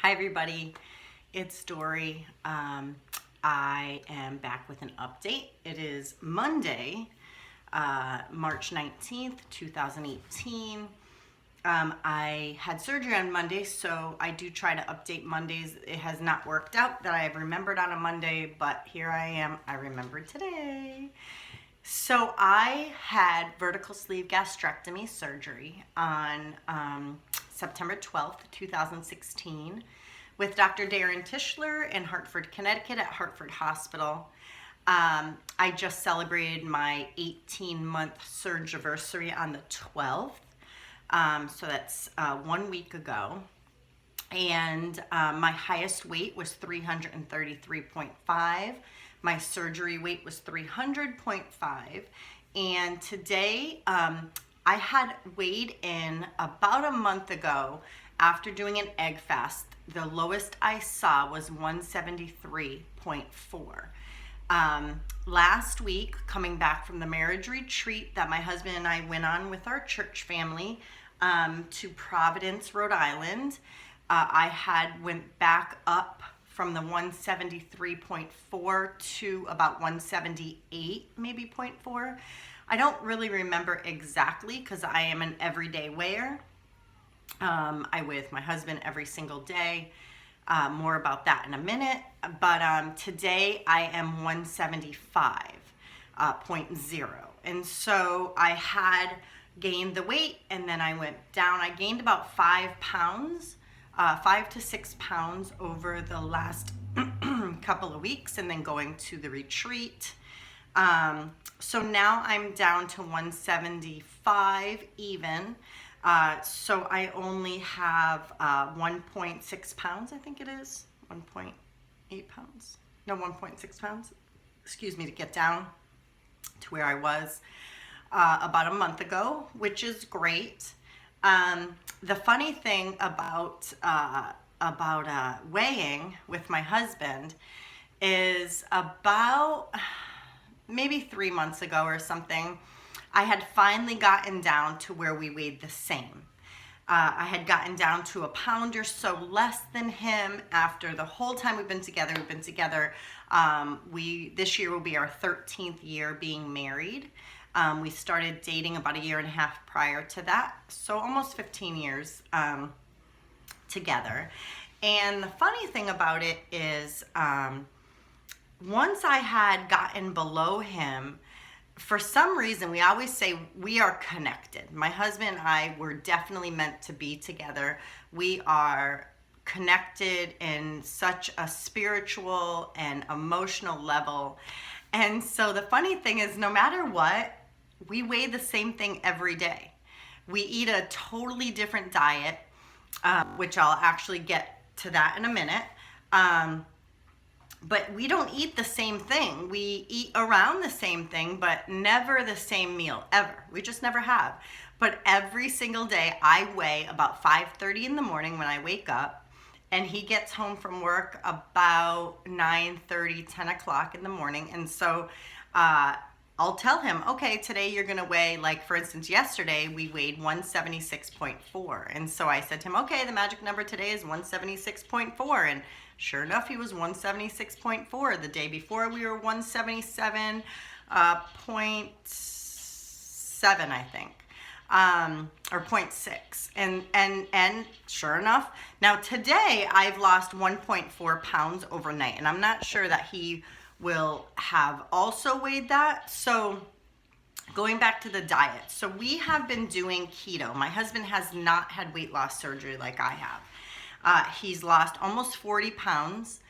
Hi everybody, it's Dory. I am back with an update. It is Monday, March 19th, 2018. I had surgery on Monday, so I do try to update Mondays. It has not worked out that I have remembered on a Monday, but here I am. I remembered today. So I had vertical sleeve gastrectomy surgery on September 12th, 2016 with Dr. Darren Tischler in Hartford, Connecticut at Hartford Hospital. I just celebrated my 18-month surgiversary on the 12th. So that's 1 week ago. And my highest weight was 333.5. My surgery weight was 300.5. And today I had weighed in about a month ago after doing an egg fast. The lowest I saw was 173.4. Last week, coming back from the marriage retreat that my husband and I went on with our church family to Providence, Rhode Island, I went back up from the 173.4 to about 178, maybe 0.4. I don't really remember exactly because I am an everyday weigher. I weigh with my husband every single day. More about that in a minute. But today I am 175.0. And so I had gained the weight and then I went down. I gained about 5 pounds. 5 to 6 pounds over the last couple of weeks and then going to the retreat. So now I'm down to 175 even. So I only have 1.6 pounds, I think it is. 1.8 pounds. No, 1.6 pounds. Excuse me, to get down to where I was about a month ago, which is great. The funny thing about weighing with my husband is about maybe 3 months ago or something, I had finally gotten down to where we weighed the same. I had gotten down to a pound or so less than him after the whole time we've been together. This year will be our 13th year being married. We started dating about a year and a half prior to that, so almost 15 years together. And the funny thing about it is once I had gotten below him, for some reason, we always say we are connected. My husband and I were definitely meant to be together. We are connected in such a spiritual and emotional level. And so the funny thing is, no matter what, we weigh the same thing every day. We eat a totally different diet, which I'll actually get to that in a minute. But we don't eat the same thing. We eat around the same thing, but never the same meal, ever. We just never have. But every single day I weigh about 5:30 in the morning when I wake up, and he gets home from work about 9:30, 10 o'clock in the morning. And so I'll tell him, okay, today you're gonna weigh, like for instance, yesterday we weighed 176.4. And so I said to him, okay, the magic number today is 176.4. And sure enough, he was 176.4. The day before we were 177.7, I think. Or 0.6, and sure enough, now today I've lost 1.4 pounds overnight, and I'm not sure that he will have also weighed that. So going back to the diet, so we have been doing keto. My husband has not had weight loss surgery like I have. He's lost almost 40 pounds.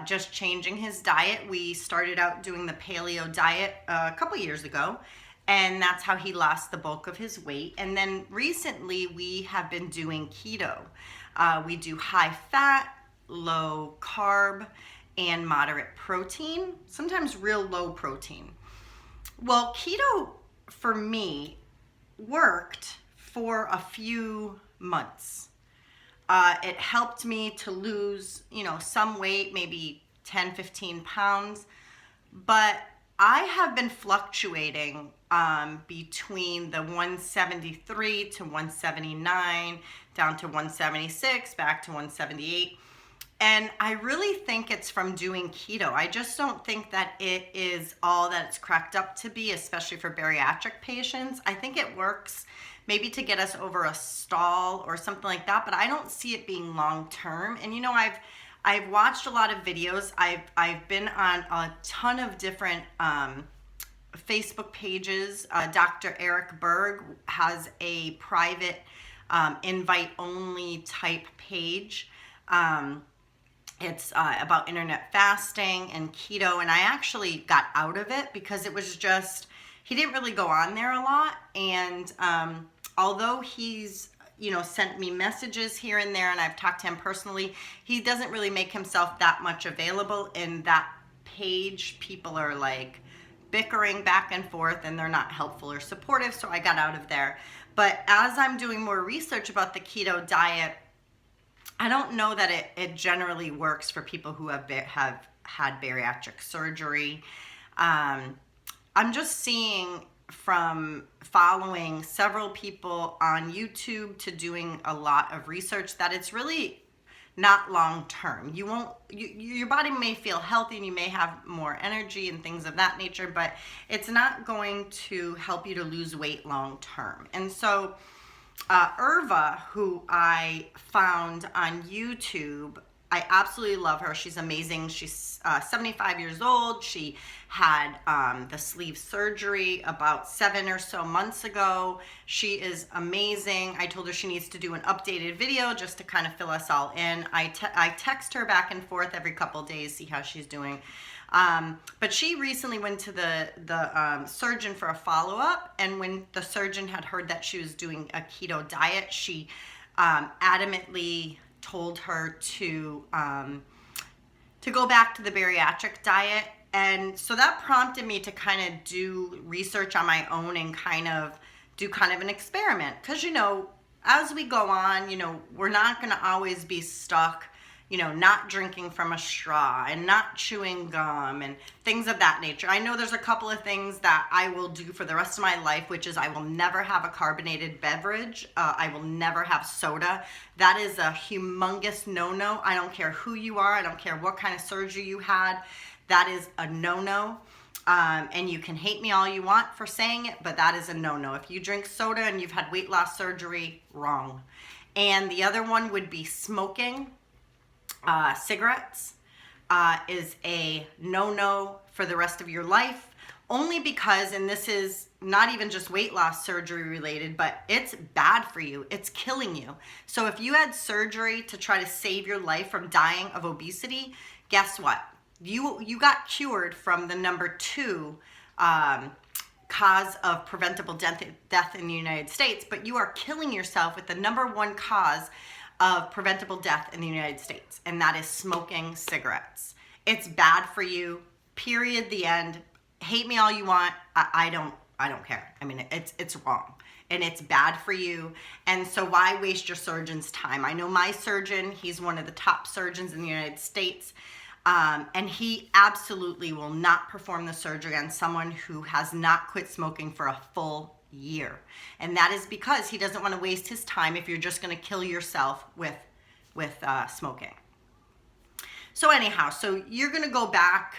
Just changing his diet. We started out doing the paleo diet a couple years ago, and that's how he lost the bulk of his weight. And then recently we have been doing keto. We do high fat, low carb, and moderate protein, sometimes real low protein. Well, keto for me worked for a few months. It helped me to lose, some weight, maybe 10, 15 pounds, but I have been fluctuating between the 173 to 179, down to 176, back to 178. And I really think it's from doing keto. I just don't think that it is all that it's cracked up to be, especially for bariatric patients. I think it works maybe to get us over a stall or something like that, but I don't see it being long term. And you know, I've watched a lot of videos. I've been on a ton of different Facebook pages. Dr. Eric Berg has a private invite only type page. It's about internet fasting and keto, and I actually got out of it because it was just, he didn't really go on there a lot. And although he's, you know, sent me messages here and there, and I've talked to him personally, he doesn't really make himself that much available in that page. People are like bickering back and forth, and they're not helpful or supportive, so I got out of there. But as I'm doing more research about the keto diet, I don't know that it generally works for people who have had bariatric surgery. I'm just seeing from following several people on YouTube to doing a lot of research that it's really not long term. Your body may feel healthy and you may have more energy and things of that nature, but it's not going to help you to lose weight long term. And so Irva, who I found on YouTube, I absolutely love her. She's amazing. She's 75 years old. She had the sleeve surgery about 7 or so months ago. She is amazing. I told her she needs to do an updated video just to kind of fill us all in. I text her back and forth every couple days, see how she's doing. But she recently went to the surgeon for a follow-up, and when the surgeon had heard that she was doing a keto diet, she adamantly told her to go back to the bariatric diet. And so that prompted me to kind of do research on my own and kind of do kind of an experiment. Because, you know, as we go on, you know, we're not going to always be stuck, you know, not drinking from a straw and not chewing gum and things of that nature. I know there's a couple of things that I will do for the rest of my life, which is I will never have a carbonated beverage. I will never have soda. That is a humongous no-no. I don't care who you are. I don't care what kind of surgery you had. That is a no-no. And you can hate me all you want for saying it, but that is a no-no. If you drink soda and you've had weight loss surgery, wrong. And the other one would be smoking. Cigarettes is a no-no for the rest of your life, only because, and this is not even just weight loss surgery related, but it's bad for you. It's killing you. So if you had surgery to try to save your life from dying of obesity, guess what? You got cured from the number 2 cause of preventable death in the United States, but you are killing yourself with the number 1 cause of preventable death in the United States, and that is smoking cigarettes. It's bad for you, period, the end. Hate me all you want. I don't care. I mean, it's wrong, and it's bad for you. And so why waste your surgeon's time? I know my surgeon, he's one of the top surgeons in the United States, and he absolutely will not perform the surgery on someone who has not quit smoking for a full year. And that is because he doesn't want to waste his time if you're just going to kill yourself with smoking. So anyhow, so you're going to go back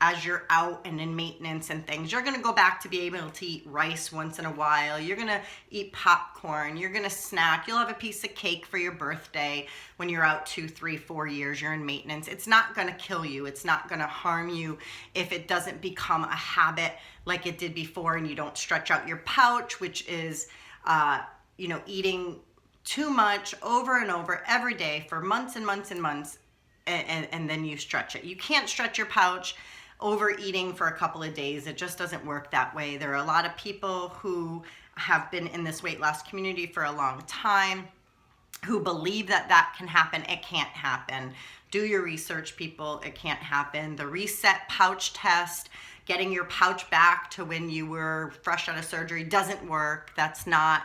as you're out and in maintenance and things. You're going to go back to be able to eat rice once in a while. You're going to eat popcorn. You're going to snack. You'll have a piece of cake for your birthday when you're out 2, 3, 4 years. You're in maintenance. It's not going to kill you. It's not going to harm you if it doesn't become a habit like it did before, and you don't stretch out your pouch, which is, you know, eating too much over and over every day for months and months and months, and then you stretch it. You can't stretch your pouch overeating for a couple of days. It just doesn't work that way. There are a lot of people who have been in this weight loss community for a long time who believe that that can happen. It can't happen. Do your research, people. It can't happen. The reset pouch test, getting your pouch back to when you were fresh out of surgery, doesn't work. That's not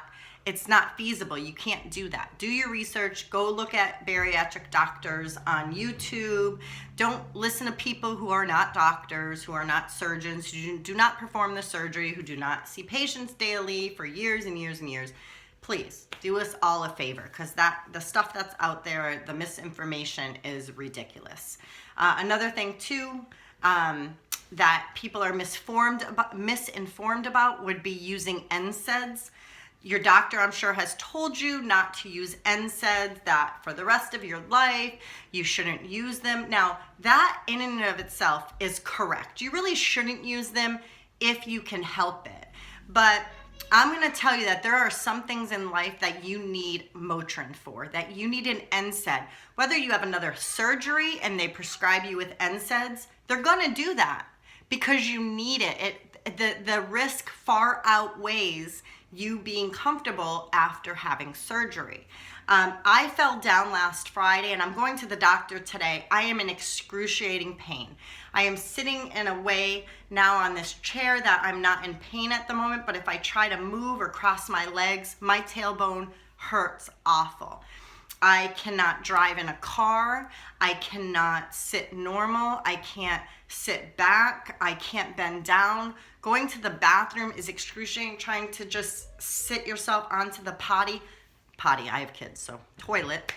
it's not feasible. You can't do that. Do your research. Go look at bariatric doctors on YouTube. Don't listen to people who are not doctors, who are not surgeons, who do not perform the surgery, who do not see patients daily for years and years and years. Please do us all a favor, because the stuff that's out there, the misinformation is ridiculous. Another thing too, that people are misinformed about would be using NSAIDs. Your doctor, I'm sure, has told you not to use NSAIDs, that for the rest of your life, you shouldn't use them. Now, that in and of itself is correct. You really shouldn't use them if you can help it. But I'm going to tell you that there are some things in life that you need Motrin for, that you need an NSAID. Whether you have another surgery and they prescribe you with NSAIDs, they're going to do that because you need it. The risk far outweighs you being comfortable after having surgery. I fell down last Friday and I'm going to the doctor today. I am in excruciating pain. I am sitting in a way now on this chair that I'm not in pain at the moment, but if I try to move or cross my legs, my tailbone hurts awful. I cannot drive in a car. I cannot sit normal. I can't sit back. I can't bend down. Going to the bathroom is excruciating. Trying to just sit yourself onto the potty, I have kids, so toilet.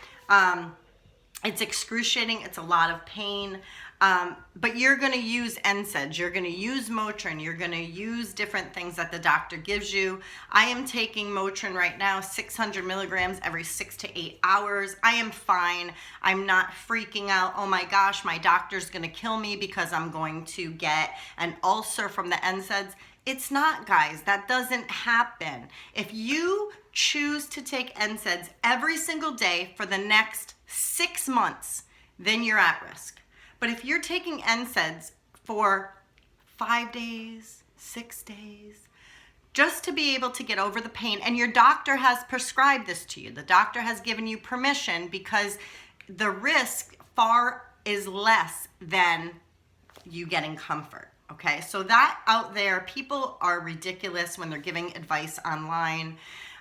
It's excruciating. It's a lot of pain. But you're going to use NSAIDs. You're going to use Motrin. You're going to use different things that the doctor gives you. I am taking Motrin right now, 600 milligrams every 6 to 8 hours. I am fine. I'm not freaking out. Oh my gosh, my doctor's going to kill me because I'm going to get an ulcer from the NSAIDs. It's not, guys. That doesn't happen. If you choose to take NSAIDs every single day for the next 6 months, then you're at risk. But if you're taking NSAIDs for 5 days, 6 days, just to be able to get over the pain, and your doctor has prescribed this to you, the doctor has given you permission because the risk far is less than you getting comfort. Okay, so that out there, people are ridiculous when they're giving advice online,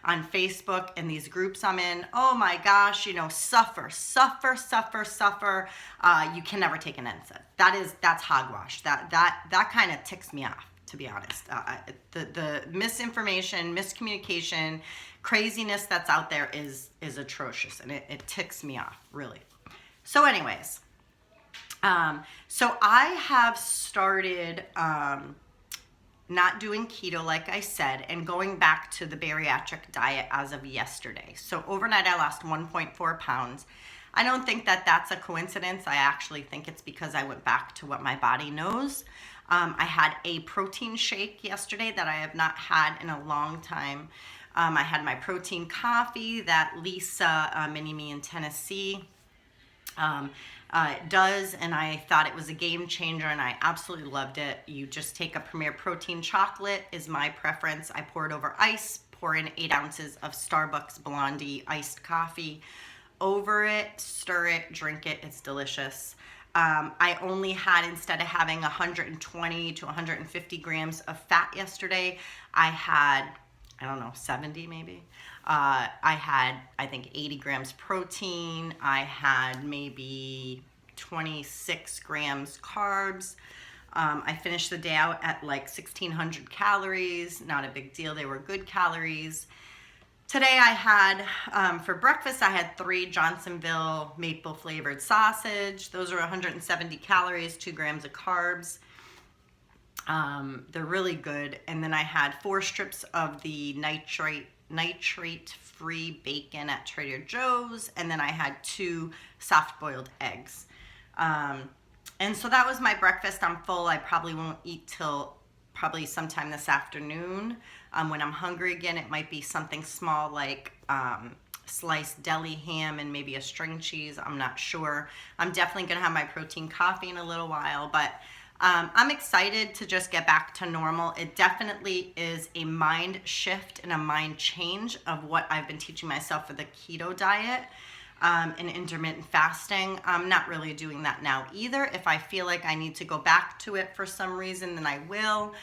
on Facebook, and these groups I'm in. Oh my gosh, suffer. You can never take an NSAID. That's hogwash. That kind of ticks me off, to be honest. The misinformation, miscommunication, craziness that's out there is atrocious, and it ticks me off, really. So anyways, so I have started not doing keto, like I said, and going back to the bariatric diet as of yesterday. So overnight I lost 1.4 pounds. I don't think that that's a coincidence. I actually think it's because I went back to what my body knows. I had a protein shake yesterday that I have not had in a long time. I had my protein coffee that Lisa, Mini-Me in Tennessee, does, and I thought it was a game changer, and I absolutely loved it. You just take a Premier Protein chocolate, is my preference. I pour it over ice, pour in 8 ounces of Starbucks Blondie iced coffee over it, stir it, drink it. It's delicious. I only had, instead of having 120 to 150 grams of fat yesterday, I had, 70 maybe. I had, I think, 80 grams protein. I had maybe 26 grams carbs. I finished the day out at like 1,600 calories. Not a big deal. They were good calories. Today I had, for breakfast, I had 3 Johnsonville maple flavored sausage. Those are 170 calories, 2 grams of carbs. They're really good. And then I had 4 strips of the nitrate-free bacon at Trader Joe's. And then I had 2 soft-boiled eggs. And so that was my breakfast. I'm full. I probably won't eat till probably sometime this afternoon. When I'm hungry again, it might be something small like sliced deli ham and maybe a string cheese. I'm not sure. I'm definitely going to have my protein coffee in a little while, but I'm excited to just get back to normal. It definitely is a mind shift and a mind change of what I've been teaching myself for the keto diet and intermittent fasting. I'm not really doing that now either. If I feel like I need to go back to it for some reason, then I will.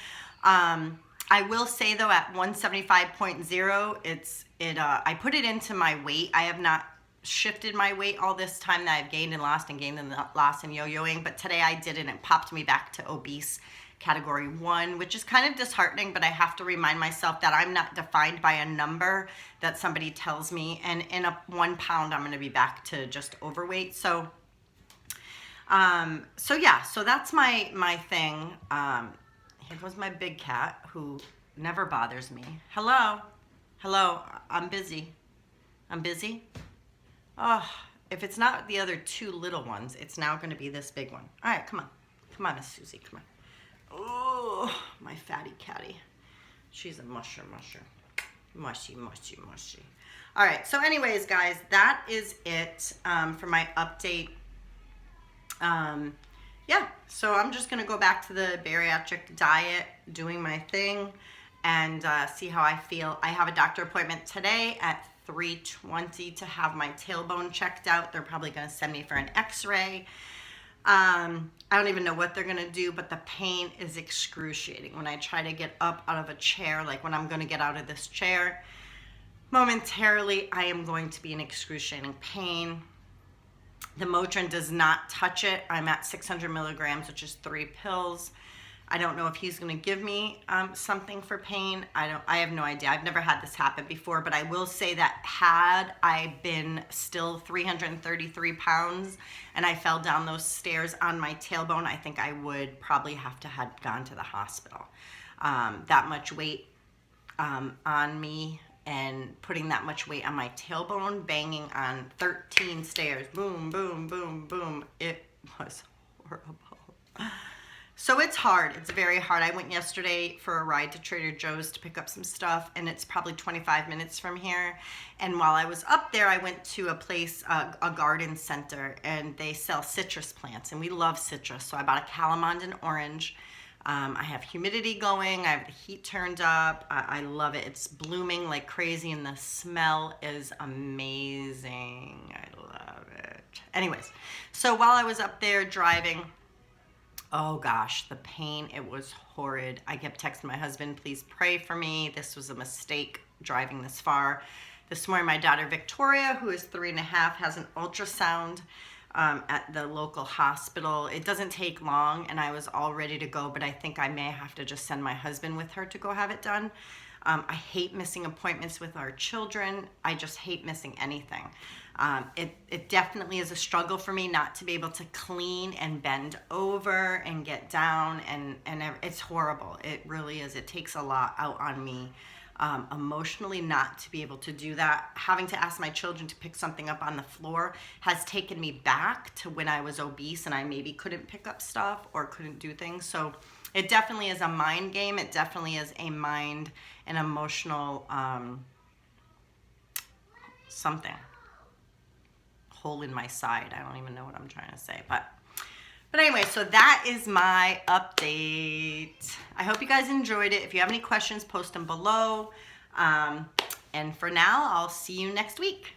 I will say though, at 175.0, I put it into my weight. I have not shifted my weight all this time that I've gained and lost and yo-yoing, but today I did, and it popped me back to obese category 1, which is kind of disheartening, but I have to remind myself that I'm not defined by a number that somebody tells me, and in a 1 pound I'm going to be back to just overweight. So yeah, so that's my thing. Here goes my big cat, who never bothers me. Hello, I'm busy. Oh, if it's not the other 2 little ones, it's now going to be this big one. All right, come on, Miss Susie, come on. Oh, my fatty catty. She's a musher. Mushy. All right, so anyways, guys, that is it for my update. Yeah, so I'm just going to go back to the bariatric diet, doing my thing, and see how I feel. I have a doctor appointment today at 3:20 to have my tailbone checked out. They're probably going to send me for an x-ray. I don't even know what they're going to do, but the pain is excruciating. When I try to get up out of a chair, like when I'm going to get out of this chair, momentarily I am going to be in excruciating pain. The Motrin does not touch it. I'm at 600 milligrams, which is 3 pills. I don't know if he's going to give me something for pain. I have no idea. I've never had this happen before, but I will say that had I been still 333 pounds and I fell down those stairs on my tailbone, I think I would probably have to have gone to the hospital. That much weight on me, and putting that much weight on my tailbone, banging on 13 stairs, boom, boom, boom, boom. It was horrible. So it's hard. It's very hard. I went yesterday for a ride to Trader Joe's to pick up some stuff, and it's probably 25 minutes from here. And while I was up there, I went to a place, a garden center, and they sell citrus plants, and we love citrus. So I bought a calamondin orange. I have humidity going. I have the heat turned up. I love it. It's blooming like crazy, and the smell is amazing. I love it. Anyways, so while I was up there driving, oh gosh, the pain, it was horrid. I kept texting my husband, please pray for me. This was a mistake driving this far. This morning, my daughter Victoria, who is 3.5, has an ultrasound at the local hospital. It doesn't take long, and I was all ready to go, but I think I may have to just send my husband with her to go have it done. I hate missing appointments with our children. I just hate missing anything. It definitely is a struggle for me not to be able to clean and bend over and get down, and it's horrible. It really is. It takes a lot out on me emotionally not to be able to do that. Having to ask my children to pick something up on the floor has taken me back to when I was obese and I maybe couldn't pick up stuff or couldn't do things. So it definitely is a mind game. It definitely is a mind and emotional something. Hole in my side. I don't even know what I'm trying to say, but anyway, so that is my update. I hope you guys enjoyed it. If you have any questions, post them below. And for now, I'll see you next week.